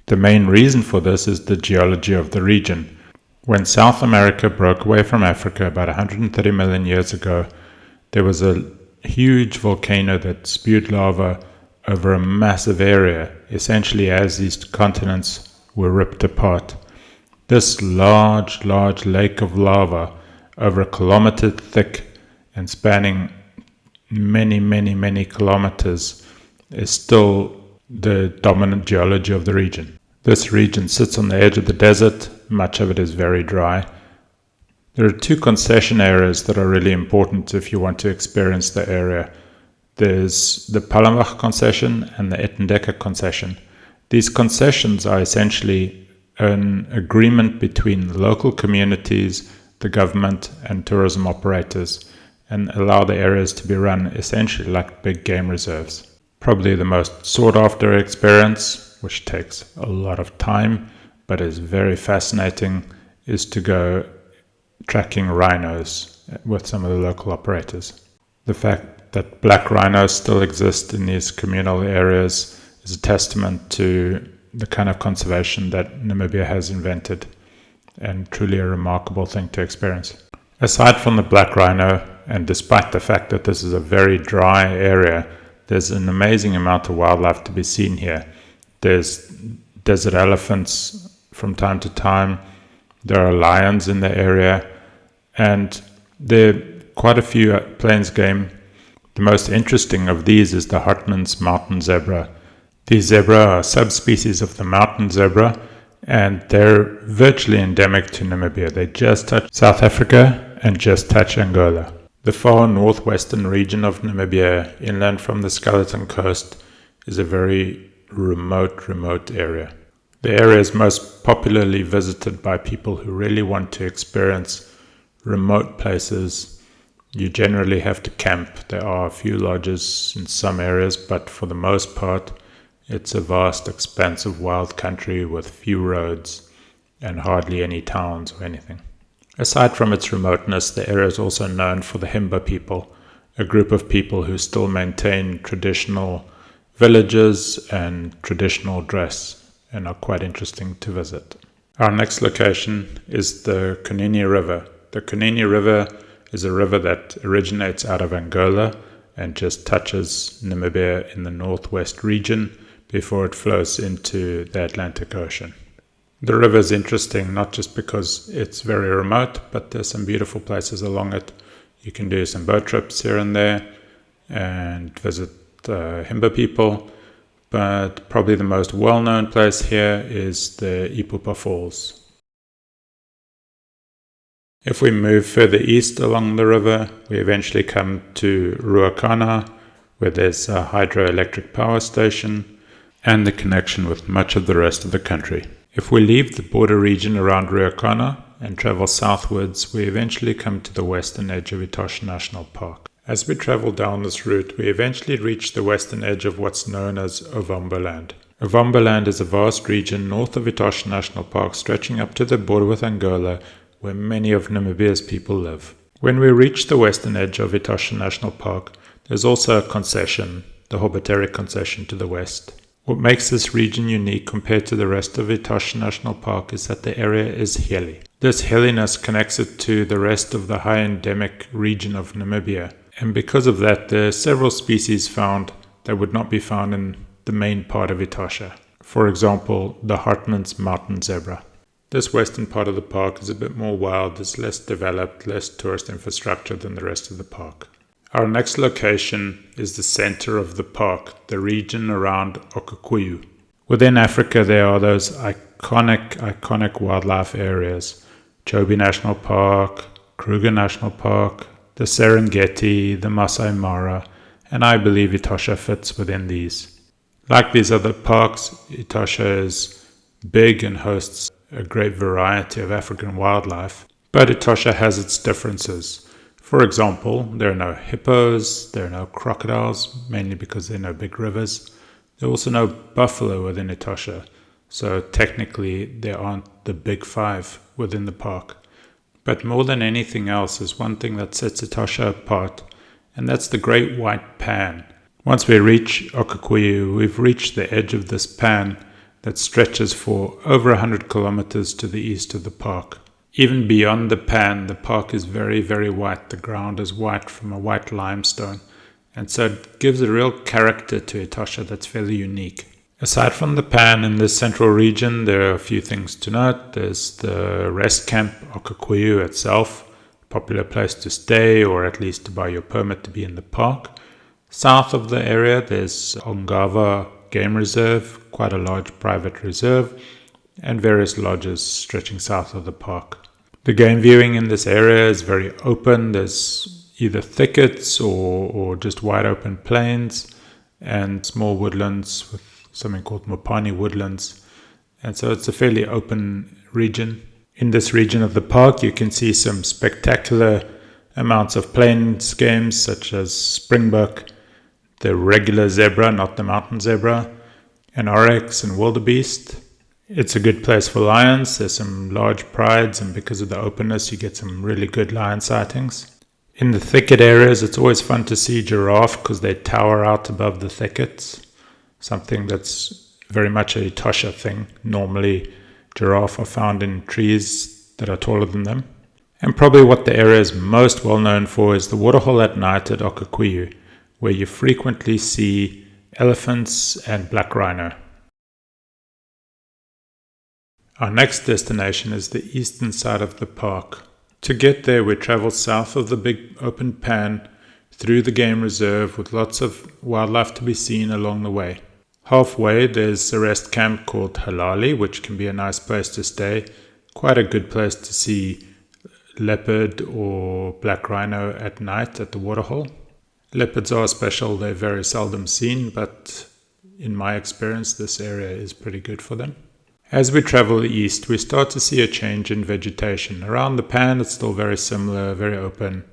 The main reason for this is the geology of the region. When South America broke away from Africa about 130 million years ago, there was a huge volcano that spewed lava over a massive area, essentially as these continents were ripped apart. This large lake of lava, over a kilometer thick and spanning many kilometers, is still the dominant geology of the region. This region sits on the edge of the desert. Much of it is very dry. There are two concession areas that are really important if you want to experience the area. There's the Palmwag concession and the Etendeka concession. These concessions are essentially an agreement between the local communities, the government, and tourism operators, and allow the areas to be run essentially like big game reserves. Probably the most sought after experience, which takes a lot of time but is very fascinating, is to go tracking rhinos with some of the local operators. The fact that black rhinos still exist in these communal areas is a testament to the kind of conservation that Namibia has invented, and truly a remarkable thing to experience. Aside from the black rhino, and despite the fact that this is a very dry area, there's an amazing amount of wildlife to be seen here. There's desert elephants from time to time, there are lions in the area, and there are quite a few plains game. The most interesting of these is the Hartmann's mountain zebra. These zebra are subspecies of the mountain zebra, and they're virtually endemic to Namibia. They just touch South Africa and just touch Angola. The far northwestern region of Namibia, inland from the Skeleton Coast, is a very remote area. The area is most popularly visited by people who really want to experience remote places. You generally have to camp. There are a few lodges in some areas, but for the most part, it's a vast expanse of wild country with few roads and hardly any towns or anything. Aside from its remoteness, the area is also known for the Himba people, a group of people who still maintain traditional villages and traditional dress and are quite interesting to visit. Our next location is the Kunene River. The Kunene River is a river that originates out of Angola and just touches Namibia in the northwest region before it flows into the Atlantic Ocean. The river is interesting not just because it's very remote, but there's some beautiful places along it. You can do some boat trips here and there and visit Himba people, but probably the most well-known place here is the Ipupa Falls. If we move further east along the river, we eventually come to Ruacana, where there's a hydroelectric power station and the connection with much of the rest of the country. If we leave the border region around Ruacana and travel southwards, we eventually come to the western edge of Etosha National Park. As we travel down this route, we eventually reach the western edge of what's known as Ovamboland. Ovamboland is a vast region north of Etosha National Park stretching up to the border with Angola, where many of Namibia's people live. When we reach the western edge of Etosha National Park, there's also a concession, the Hobbiteri concession to the west. What makes this region unique compared to the rest of Etosha National Park is that the area is hilly. This hilliness connects it to the rest of the high endemic region of Namibia, and because of that there are several species found that would not be found in the main part of Etosha. For example, the Hartmann's mountain zebra. This western part of the park is a bit more wild, it's less developed, less tourist infrastructure than the rest of the park. Our next location is the center of the park, the region around Okukuyu. Within Africa there are those iconic wildlife areas. Chobe National Park, Kruger National Park, the Serengeti, the Masai Mara, and I believe Etosha fits within these. Like these other parks, Etosha is big and hosts a great variety of African wildlife, but Etosha has its differences. For example, there are no hippos, there are no crocodiles, mainly because there are no big rivers. There are also no buffalo within Etosha, so technically there aren't the big five within the park. But more than anything else, there's one thing that sets Etosha apart, and that's the great white pan. Once we reach Okukuyu, we've reached the edge of this pan that stretches for over 100 kilometers to the east of the park. Even beyond the pan, the park is very, very white. The ground is white from a white limestone, and so it gives a real character to Etosha that's fairly unique. Aside from the pan in this central region, there are a few things to note. There's the rest camp Okukuyu itself, a popular place to stay or at least to buy your permit to be in the park. South of the area, there's Ongava Game Reserve, quite a large private reserve, and various lodges stretching south of the park. The game viewing in this area is very open. There's either thickets or just wide open plains and small woodlands with something called Mopani woodlands. And so it's a fairly open region. In this region of the park, you can see some spectacular amounts of plains games such as springbok, the regular zebra, not the mountain zebra, and oryx and wildebeest. It's a good place for lions. There's some large prides, and because of the openness, you get some really good lion sightings. In the thicket areas, it's always fun to see giraffe because they tower out above the thickets, something that's very much a Etosha thing. Normally, giraffe are found in trees that are taller than them. And probably what the area is most well known for is the waterhole at night at Okukuyu, where you frequently see elephants and black rhino. Our next destination is the eastern side of the park. To get there, we travel south of the big open pan through the game reserve with lots of wildlife to be seen along the way. Halfway, there's a rest camp called Halali, which can be a nice place to stay. Quite a good place to see leopard or black rhino at night at the waterhole. Leopards are special, they're very seldom seen, but in my experience this area is pretty good for them. As we travel east, we start to see a change in vegetation. Around the pan it's still very similar, very open,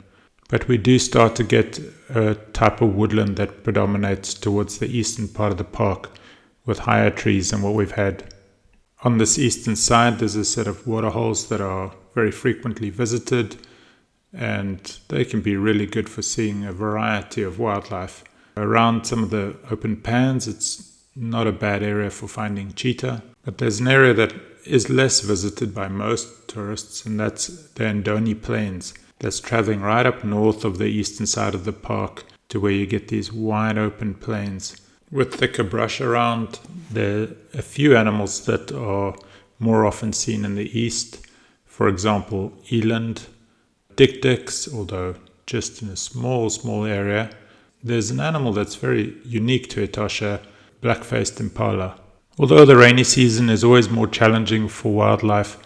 but we do start to get a type of woodland that predominates towards the eastern part of the park with higher trees than what we've had. On this eastern side there's a set of waterholes that are very frequently visited, and they can be really good for seeing a variety of wildlife. Around some of the open pans, it's not a bad area for finding cheetah, but there's an area that is less visited by most tourists, and that's the Andoni Plains. That's traveling right up north of the eastern side of the park to where you get these wide open plains. With thicker brush around, there are a few animals that are more often seen in the east. For example, eland, dik-diks, although just in a small area. There's an animal that's very unique to Etosha, black-faced impala. Although the rainy season is always more challenging for wildlife,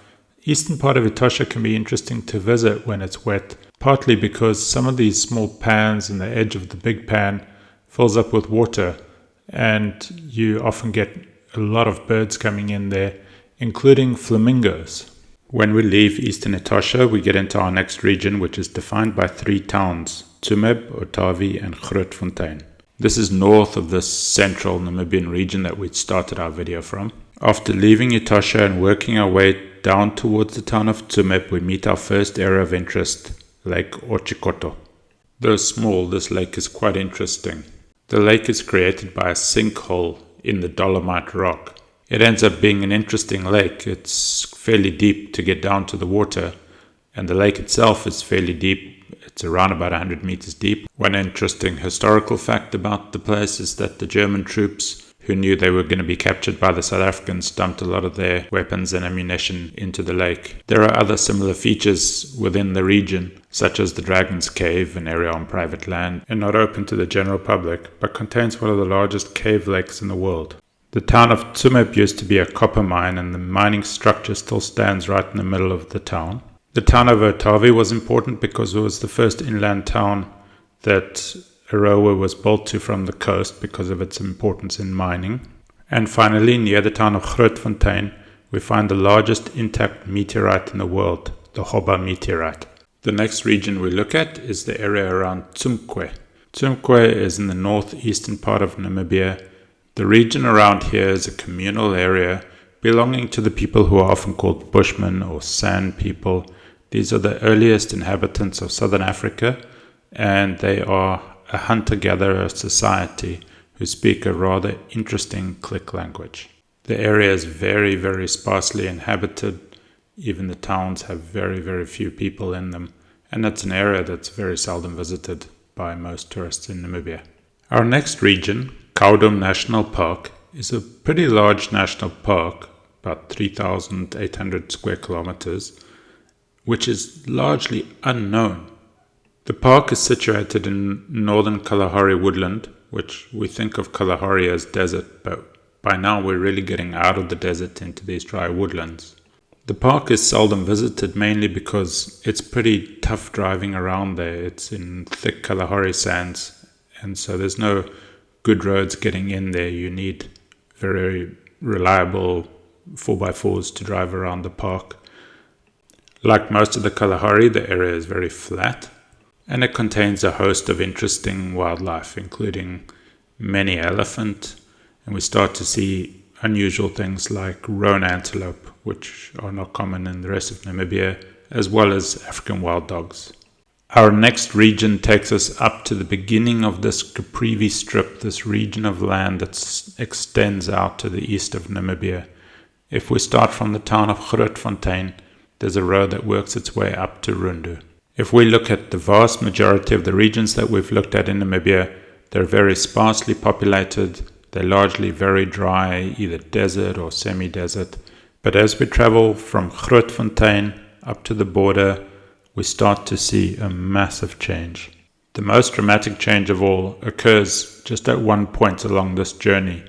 eastern part of Etosha can be interesting to visit when it's wet, partly because some of these small pans and the edge of the big pan fills up with water, and you often get a lot of birds coming in there, including flamingos. When we leave eastern Etosha, we get into our next region, which is defined by 3 towns, Tsumeb, Otavi and Grootfontein. This is north of the central Namibian region that we started our video from. After leaving Etosha and working our way down towards the town of Tsumeb, we meet our first area of interest, Lake Otjikoto. Though small, this lake is quite interesting. The lake is created by a sinkhole in the dolomite rock. It ends up being an interesting lake. It's fairly deep to get down to the water, and the lake itself is fairly deep. It's around about 100 meters deep. One interesting historical fact about the place is that the German troops, who knew they were going to be captured by the South Africans, dumped a lot of their weapons and ammunition into the lake. There are other similar features within the region, such as the Dragon's Cave, an area on private land and not open to the general public, but contains one of the largest cave lakes in the world. The town of Tsumeb used to be a copper mine, and the mining structure still stands right in the middle of the town. The town of Otavi was important because it was the first inland town that a railway was built to from the coast because of its importance in mining. And finally, near the town of Grootfontein, we find the largest intact meteorite in the world, the Hoba meteorite. The next region we look at is the area around Tsumkwe. Tsumkwe is in the northeastern part of Namibia. The region around here is a communal area belonging to the people who are often called Bushmen or Sand people. These are the earliest inhabitants of southern Africa, and they are a hunter-gatherer society who speak a rather interesting click language. The area is very, very sparsely inhabited. Even the towns have very, very few people in them, and it's an area that's very seldom visited by most tourists in Namibia. Our next region, Khaudum National Park, is a pretty large national park, about 3,800 square kilometers, which is largely unknown. The park is situated in northern Kalahari woodland, which we think of Kalahari as desert, but by now we're really getting out of the desert into these dry woodlands. The park is seldom visited mainly because it's pretty tough driving around there. It's in thick Kalahari sands, and so there's no good roads getting in there. You need very reliable 4x4s to drive around the park. Like most of the Kalahari, the area is very flat, and it contains a host of interesting wildlife, including many elephant, and we start to see unusual things like roan antelope, which are not common in the rest of Namibia, as well as African wild dogs. Our next region takes us up to the beginning of this Caprivi strip, this region of land that extends out to the east of Namibia. If we start from the town of Grootfontein, there's a road that works its way up to Rundu. If we look at the vast majority of the regions that we've looked at in Namibia, they're very sparsely populated. They're largely very dry, either desert or semi-desert. But as we travel from Grootfontein up to the border, we start to see a massive change. The most dramatic change of all occurs just at one point along this journey,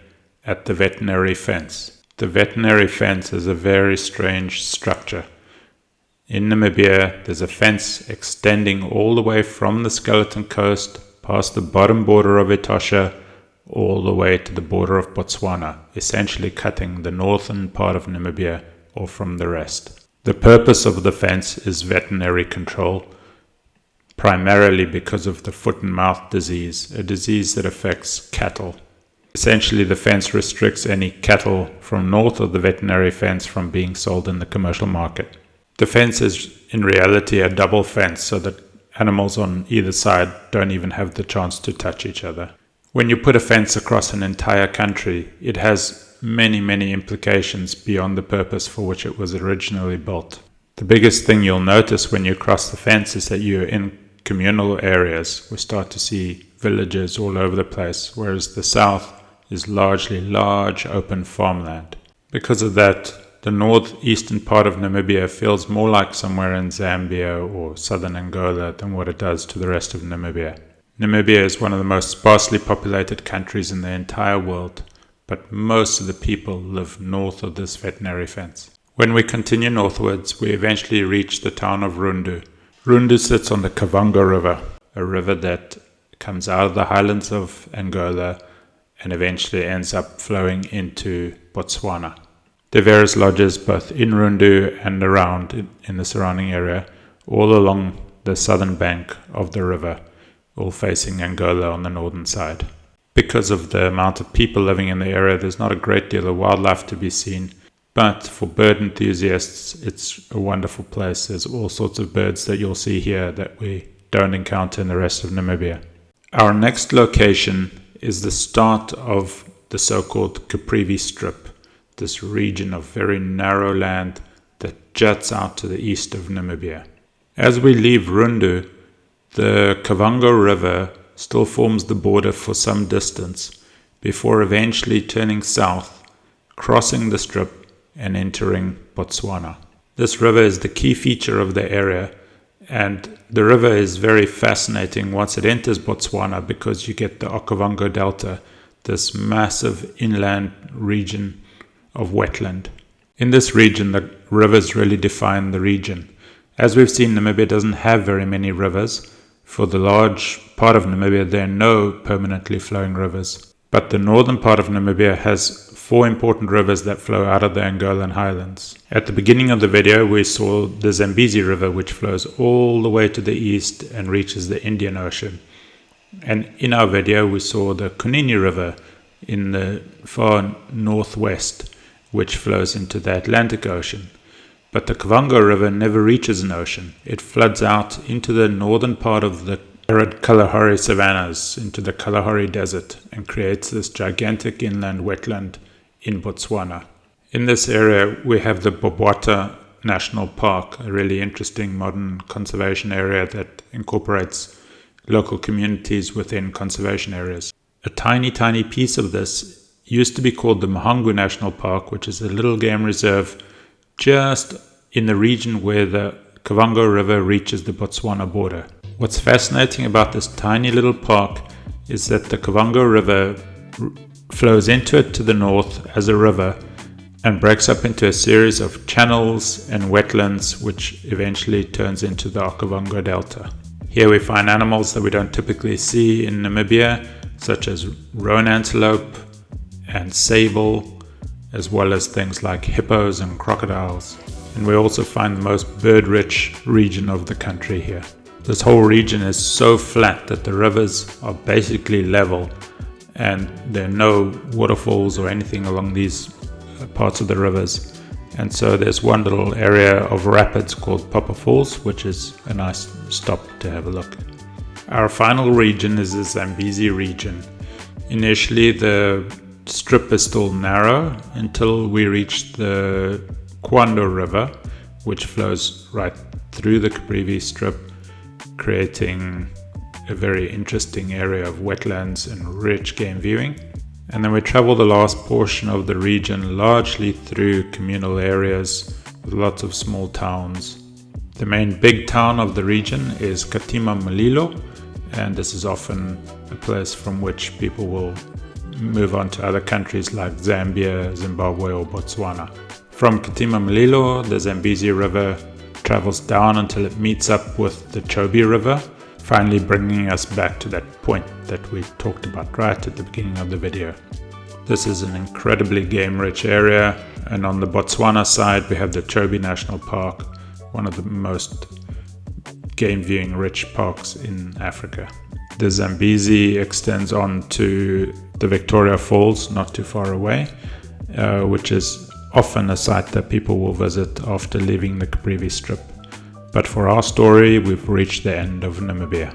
at the veterinary fence. The veterinary fence is a very strange structure. In Namibia, there's a fence extending all the way from the Skeleton Coast, past the bottom border of Etosha, all the way to the border of Botswana, essentially cutting the northern part of Namibia off from the rest. The purpose of the fence is veterinary control, primarily because of the foot and mouth disease, a disease that affects cattle. Essentially, the fence restricts any cattle from north of the veterinary fence from being sold in the commercial market. The fence is in reality a double fence so that animals on either side don't even have the chance to touch each other. When you put a fence across an entire country, it has many implications beyond the purpose for which it was originally built. The biggest thing you'll notice when you cross the fence is that you're in communal areas. We start to see villages all over the place, whereas the south is largely large open farmland. Because of that, the northeastern part of Namibia feels more like somewhere in Zambia or southern Angola than what it does to the rest of Namibia. Namibia is one of the most sparsely populated countries in the entire world, but most of the people live north of this veterinary fence. When we continue northwards, we eventually reach the town of Rundu. Rundu sits on the Kavango River, a river that comes out of the highlands of Angola and eventually ends up flowing into Botswana. There are various lodges both in Rundu and around in the surrounding area, all along the southern bank of the river, all facing Angola on the northern side. Because of the amount of people living in the area, there's not a great deal of wildlife to be seen, but for bird enthusiasts, it's a wonderful place. There's all sorts of birds that you'll see here that we don't encounter in the rest of Namibia. Our next location is the start of the so-called Caprivi Strip, this region of very narrow land that juts out to the east of Namibia. As we leave Rundu, the Kavango River still forms the border for some distance before eventually turning south, crossing the strip and entering Botswana. This river is the key feature of the area, and the river is very fascinating once it enters Botswana because you get the Okavango Delta, this massive inland region of wetland. In this region, the rivers really define the region. As we've seen, Namibia doesn't have very many rivers. For the large part of Namibia, there are no permanently flowing rivers. But the northern part of Namibia has 4 important rivers that flow out of the Angolan highlands. At the beginning of the video, we saw the Zambezi River, which flows all the way to the east and reaches the Indian Ocean. And in our video, we saw the Kunene River in the far northwest, which flows into the Atlantic Ocean. But the Kavango River never reaches an ocean. It floods out into the northern part of the arid Kalahari savannas, into the Kalahari Desert, and creates this gigantic inland wetland in Botswana. In this area, we have the Etosha National Park, a really interesting modern conservation area that incorporates local communities within conservation areas. A tiny piece of this used to be called the Mahangu National Park, which is a little game reserve just in the region where the Kavango River reaches the Botswana border. What's fascinating about this tiny little park is that the Kavango River flows into it to the north as a river and breaks up into a series of channels and wetlands, which eventually turns into the Okavango Delta. Here we find animals that we don't typically see in Namibia, such as roan antelope and sable, as well as things like hippos and crocodiles. And we also find the most bird-rich region of the country here. This whole region is so flat that the rivers are basically level, and there are no waterfalls or anything along these parts of the rivers. And so there's one little area of rapids called Papa Falls, which is a nice stop to have a look. Our final region is the Zambezi region. Initially, the strip is still narrow until we reach the Kwando River, which flows right through the Caprivi strip, creating a very interesting area of wetlands and rich game viewing. And then we travel the last portion of the region largely through communal areas with lots of small towns. The main big town of the region is Katima Mulilo, and this is often a place from which people will move on to other countries like Zambia, Zimbabwe or Botswana. From Katima Mulilo, the Zambezi River travels down until it meets up with the Chobe River, finally bringing us back to that point that we talked about right at the beginning of the video. This is an incredibly game-rich area, and on the Botswana side we have the Chobe National Park, one of the most game-viewing rich parks in Africa. The Zambezi extends on to the Victoria Falls, not too far away, which is often a site that people will visit after leaving the Caprivi Strip. But for our story, we've reached the end of Namibia.